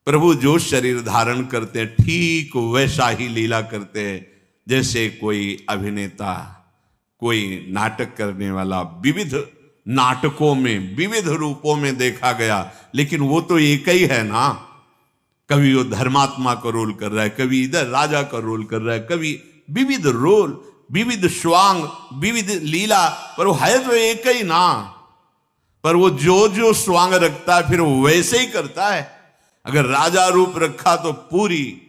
प्रभु जो शरीर धारण करते हैं ठीक वैसा ही लीला करते हैं जैसे कोई अभिनेता, कोई नाटक करने वाला। विविध नाटकों में विविध रूपों में देखा गया, लेकिन वो तो एक ही है ना। कभी वो धर्मात्मा का रोल कर रहा है, कभी इधर राजा का रोल कर रहा है, कभी विविध रोल, विविध स्वांग, विविध लीला, पर वो है तो एक ही ना। पर वो जो जो स्वांग रखता है फिर वो वैसे ही करता है। अगर राजा रूप रखा तो पूरी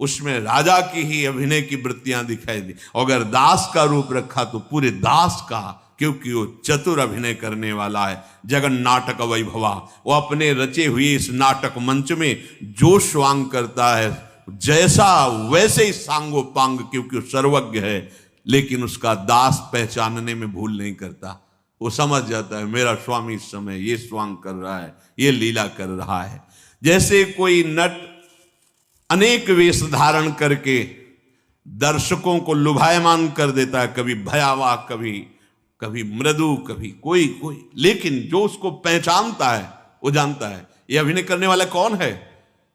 उसमें राजा की ही अभिनय की वृत्तियां दिखाई दी, और अगर दास का रूप रखा तो पूरे दास का, क्योंकि वो चतुर अभिनय करने वाला है। जगन नाटक वैभवा, वो अपने रचे हुए इस नाटक मंच में जो स्वांग करता है जैसा वैसे ही सांगो पांग, क्योंकि वो सर्वज्ञ है। लेकिन उसका दास पहचानने में भूल नहीं करता, वो समझ जाता है मेरा स्वामी इस समय ये स्वांग कर रहा है, ये लीला कर रहा है। जैसे कोई नट अनेक वेश धारण करके दर्शकों को लुभायमान कर देता है, कभी भयावह, कभी मृदु, कभी कोई, लेकिन जो उसको पहचानता है वो जानता है ये अभिनय करने वाला कौन है।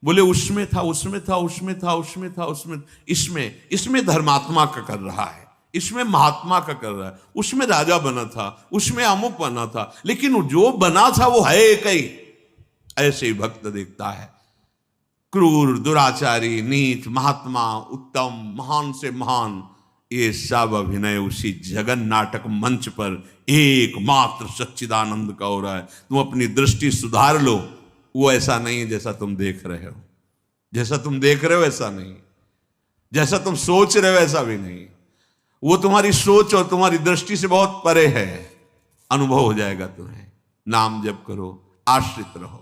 बोले उसमें था, उसमें था, उसमें था, उसमें था, उसमें, इसमें धर्मात्मा का कर रहा है, इसमें महात्मा का कर रहा है, उसमें राजा बना था, उसमें अमुक बना था, लेकिन जो बना था वो है एक ही। ऐसे ही भक्त देखता है क्रूर, दुराचारी, नीच, महात्मा, उत्तम, महान से महान, ये सब अभिनय उसी जगन नाटक मंच पर एकमात्र सच्चिदानंद का हो रहा है। तुम अपनी दृष्टि सुधार लो, वो ऐसा नहीं है जैसा तुम देख रहे हो। जैसा तुम देख रहे हो ऐसा नहीं, जैसा तुम सोच रहे हो ऐसा भी नहीं। वो तुम्हारी सोच और तुम्हारी दृष्टि से बहुत परे है। अनुभव हो जाएगा तुम्हें। नाम जप करो, आश्रित रहो।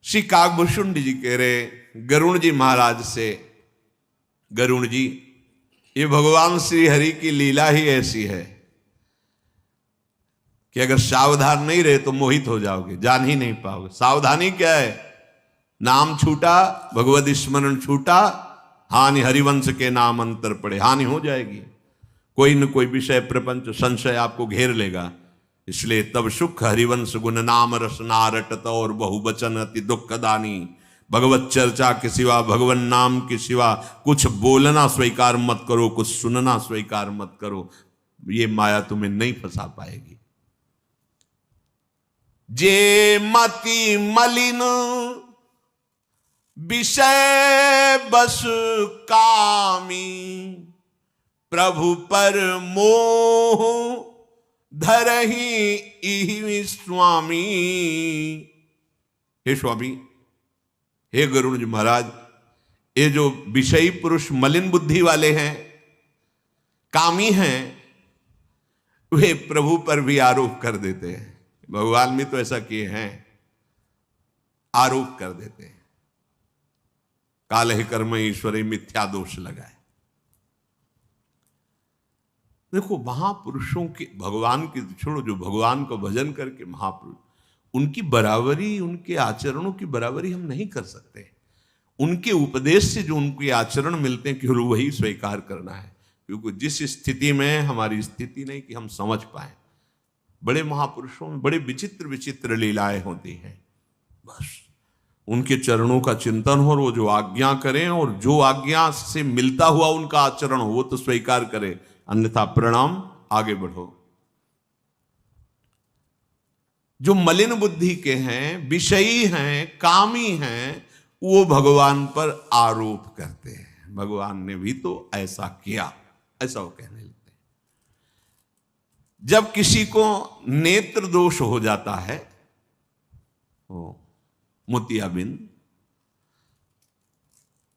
श्री काकभूषुंड जी कह रहे गरुण जी महाराज से, गरुण जी ये भगवान श्री हरि की लीला ही ऐसी है कि अगर सावधान नहीं रहे तो मोहित हो जाओगे, जान ही नहीं पाओगे। सावधानी क्या है? नाम छूटा, भगवत स्मरण छूटा, हानि हरिवंश के नाम अंतर पड़े, हानि हो जाएगी। कोई न कोई विषय, प्रपंच, संशय आपको घेर लेगा। इसलिए तब सुख हरिवंश गुण नाम रसना रटत और बहुवचन अति दुखदानी। भगवत चर्चा के सिवा, भगवान नाम के सिवा कुछ बोलना स्वीकार मत करो, कुछ सुनना स्वीकार मत करो। ये माया तुम्हें नहीं फंसा पाएगी। जे मति मलिन विषय बस कामी, प्रभु पर मोह धरहि इहि स्वामी। हे स्वामी, हे गरुण जी महाराज, ये जो विषयी पुरुष मलिन बुद्धि वाले हैं, कामी हैं, वे प्रभु पर भी आरोप कर देते हैं। भगवान भी तो ऐसा किए हैं, आरोप कर देते हैं। काले कर्म ईश्वरी मिथ्या दोष लगाए। देखो महापुरुषों के, भगवान की छोड़ो, जो भगवान को भजन करके महापुरुष, उनकी बराबरी, उनके आचरणों की बराबरी हम नहीं कर सकते। उनके उपदेश से जो उनके आचरण मिलते हैं केवल वही स्वीकार करना है, क्योंकि जिस स्थिति में हमारी स्थिति नहीं कि हम समझ पाए। बड़े महापुरुषों में बड़े विचित्र विचित्र लीलाएं होती हैं। बस उनके चरणों का चिंतन हो, और वो जो आज्ञा करें और जो आज्ञा से मिलता हुआ उनका आचरण हो वो तो स्वीकार करें, अन्यथा प्रणाम, आगे बढ़ो। जो मलिन बुद्धि के हैं, विषयी हैं, कामी हैं, वो भगवान पर आरोप करते हैं। भगवान ने भी तो ऐसा किया, ऐसा वो कहने लगते हैं। जब किसी को नेत्र दोष हो जाता है, मोतियाबिंद,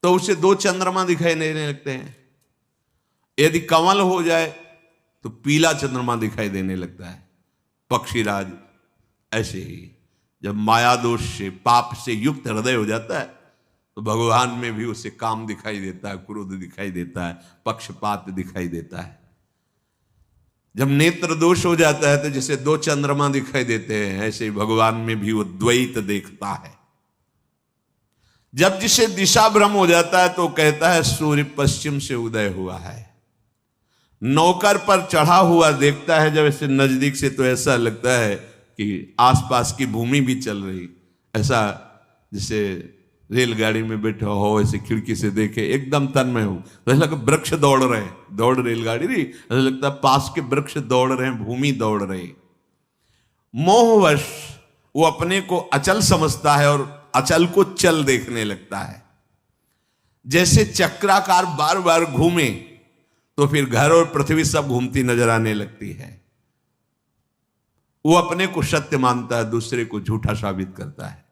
तो उसे दो चंद्रमा दिखाई देने लगते हैं। यदि कमल हो जाए तो पीला चंद्रमा दिखाई देने लगता है। पक्षीराज ऐसे ही जब माया दोष से, पाप से युक्त हृदय हो जाता है तो भगवान में भी उसे काम दिखाई देता है, क्रोध दिखाई देता है, पक्षपात दिखाई देता है। जब नेत्र दोष हो जाता है तो जैसे दो चंद्रमा दिखाई देते हैं, ऐसे ही भगवान में भी वो द्वैत देखता है। जब जिसे दिशा भ्रम हो जाता है तो कहता है सूर्य पश्चिम से उदय हुआ है। नौकर पर चढ़ा हुआ देखता है जब ऐसे नजदीक से तो ऐसा लगता है कि आसपास की भूमि भी चल रही। ऐसा जैसे रेलगाड़ी में बैठे हो, ऐसे खिड़की से देखे, एकदम तन्मय हो, तो ऐसा लगता वृक्ष दौड़ रहे, दौड़ रेलगाड़ी रही, ऐसा लगता पास के वृक्ष दौड़ रहे हैं, भूमि दौड़ रही। मोहवश वो अपने को अचल समझता है और अचल को चल देखने लगता है। जैसे चक्राकार बार बार घूमे तो फिर घर और पृथ्वी सब घूमती नजर आने लगती है। वो अपने को सत्य मानता है, दूसरे को झूठा साबित करता है।